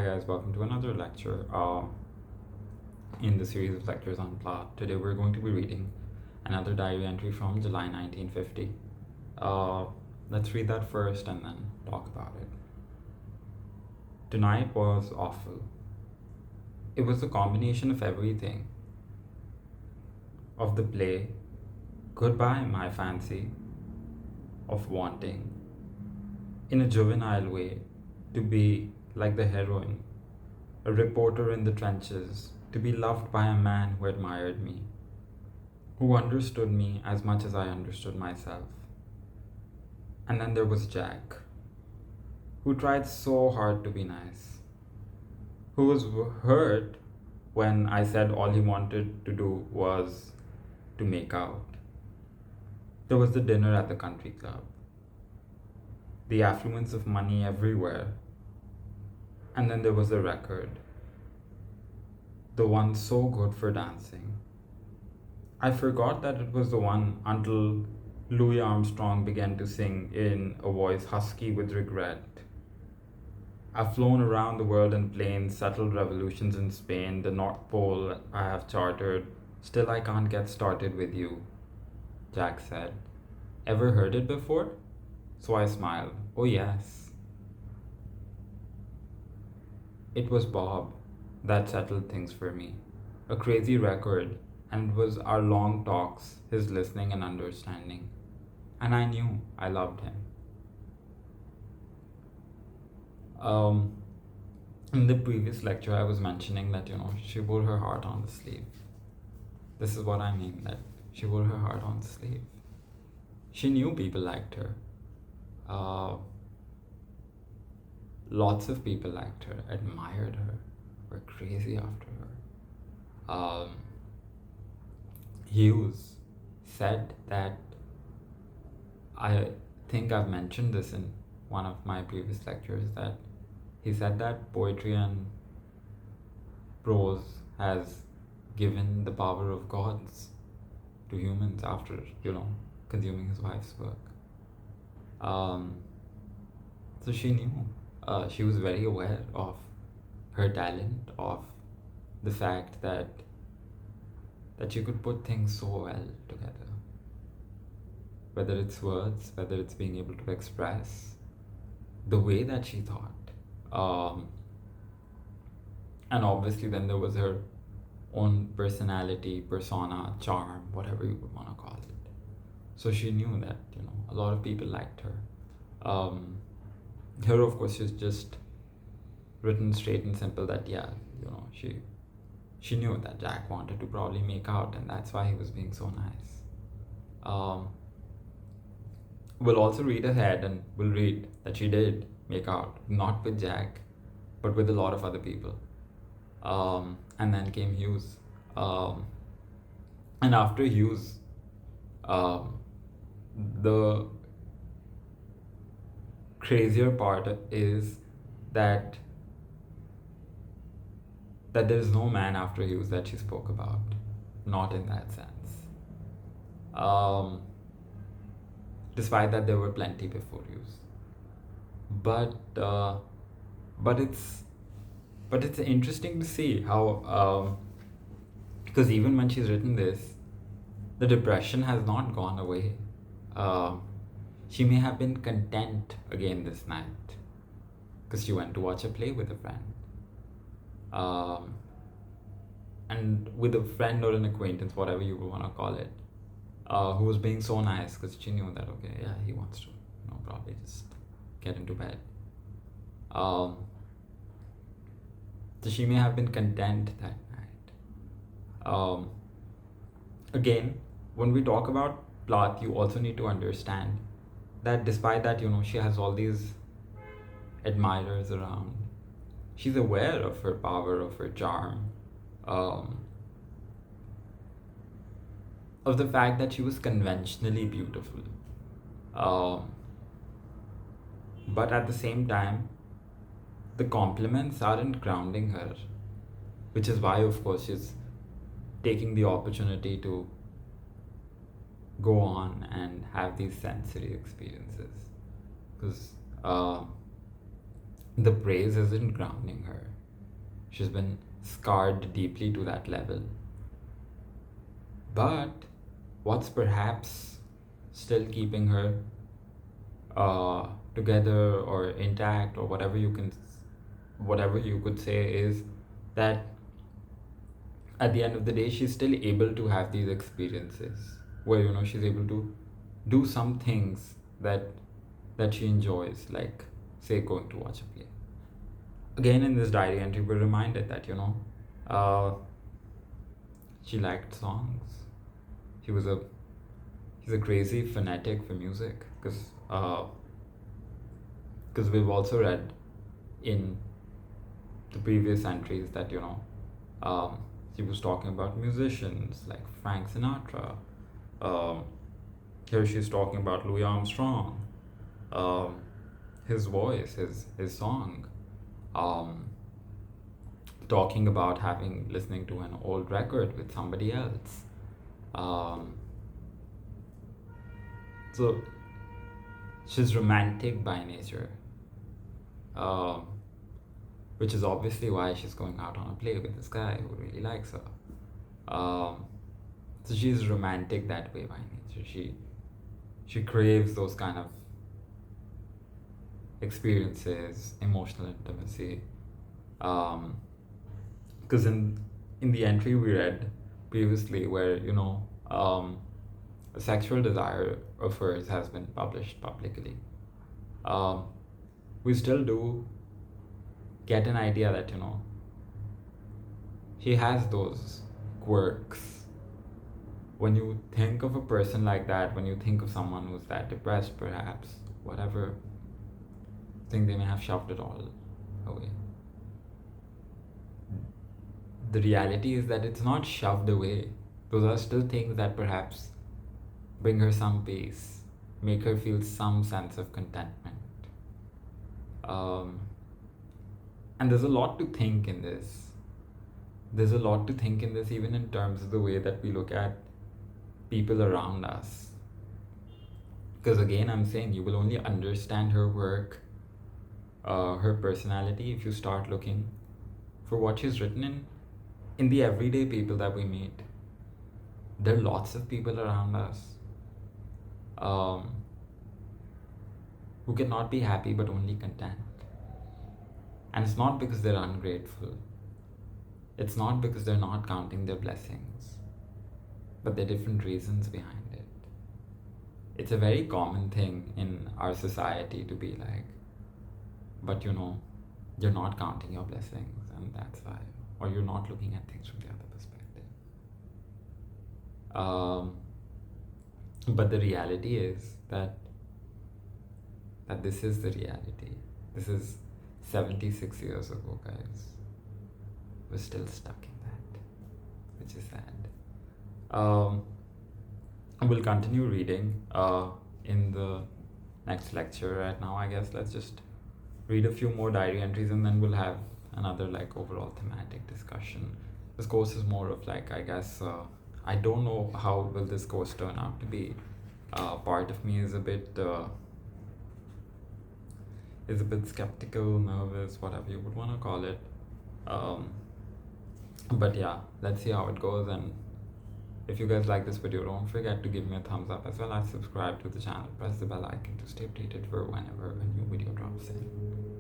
Hi guys, welcome to another lecture in the series of lectures on Plath. Today we're going to be reading another diary entry from July 1950. Uh, let's read that first and then talk about it. Tonight was awful. It was a combination of everything. Of the play, goodbye my fancy, of wanting, in a juvenile way, to be like the heroine, a reporter in the trenches, to be loved by a man who admired me, who understood me as much as I understood myself. And then there was Jack, who tried so hard to be nice, who was hurt when I said all he wanted to do was to make out. There was the dinner at the country club, the affluence of money everywhere, and then there was the record, the one so good for dancing. I forgot that it was the one until Louis Armstrong began to sing in a voice husky with regret. I've flown around the world in planes, settled revolutions in Spain, the North Pole I have chartered. Still, I can't get started with you, Jack said. Ever heard it before? So I smiled. Oh, yes. It was Bob that settled things for me. A crazy record, and it was our long talks, his listening and understanding. And I knew I loved him. In the previous lecture, I was mentioning that, she wore her heart on the sleeve. This is what I mean, that she wore her heart on the sleeve. She knew people liked her. Lots of people liked her, admired her, were crazy after her. Hughes said that, I think I've mentioned this in one of my previous lectures, that he said that poetry and prose has given the power of gods to humans after, consuming his wife's work. So she knew. She was very aware of her talent, of the fact that you could put things so well together. Whether it's words, whether it's being able to express the way that she thought. And obviously then there was her own personality, persona, charm, whatever you would want to call it. So she knew that, a lot of people liked her. Her, of course, is just written straight and simple that, she knew that Jack wanted to probably make out, and that's why he was being so nice. We'll also read ahead, and we'll read that she did make out, not with Jack, but with a lot of other people. And then came Hughes. And after Hughes, the crazier part is that there is no man after Hughes that she spoke about, not in that sense. Despite that, there were plenty before Hughes, but it's interesting to see how because even when she's written this, the depression has not gone away. She may have been content again this night because she went to watch a play with a friend. And with a friend or an acquaintance, whatever you want to call it, who was being so nice because she knew that, okay, yeah, he wants to, probably just get into bed. So she may have been content that night. Again, when we talk about Plath, you also need to understand that despite that, she has all these admirers around. She's aware of her power, of her charm, of the fact that she was conventionally beautiful. But at the same time, the compliments aren't grounding her, which is why, of course, she's taking the opportunity to go on and have these sensory experiences. Because the praise isn't grounding her. She's been scarred deeply to that level. But what's perhaps still keeping her together or intact, or whatever you could say, is that at the end of the day she's still able to have these experiences where she's able to do some things that she enjoys, like say going to watch a play. Again, in this diary entry, we're reminded that uh, she liked songs. She was a she's a crazy fanatic for music, because we've also read in the previous entries that she was talking about musicians like Frank Sinatra. Um, Here she's talking about Louis Armstrong, um, his voice, his song, um, talking about having listening to an old record with somebody else. Um, so she's romantic by nature, um, which is obviously why she's going out on a play with this guy who really likes her. Um, so she's romantic that way by nature. She craves those kind of experiences, emotional intimacy. Because in the entry we read previously, where a sexual desire of hers has been published publicly, we still do get an idea that she has those quirks. When you think of a person like that, when you think of someone who's that depressed, perhaps, whatever, I think they may have shoved it all away. The reality is that it's not shoved away. Those are still things that perhaps bring her some peace, make her feel some sense of contentment. And there's a lot to think in this. There's a lot to think in this, even in terms of the way that we look at people around us. Because again, I'm saying you will only understand her work, her personality, if you start looking for what she's written in the everyday people that we meet. There are lots of people around us who cannot be happy but only content. And it's not because they're ungrateful. It's not because they're not counting their blessings, but there are different reasons behind it. It's a very common thing in our society to be like, but you're not counting your blessings, and that's why, or you're not looking at things from the other perspective. But the reality is that this is the reality. This is 76 years ago, guys. We're still stuck in that, which is sad. We'll continue reading in the next lecture. Right now, I guess let's just read a few more diary entries, and then we'll have another overall thematic discussion. This course is more of I guess, I don't know how will this course turn out to be. Part of me is a bit skeptical, nervous, whatever you would want to call it. But yeah, let's see how it goes. And if you guys like this video, don't forget to give me a thumbs up, as well as subscribe to the channel. Press the bell icon to stay updated for whenever a new video drops in.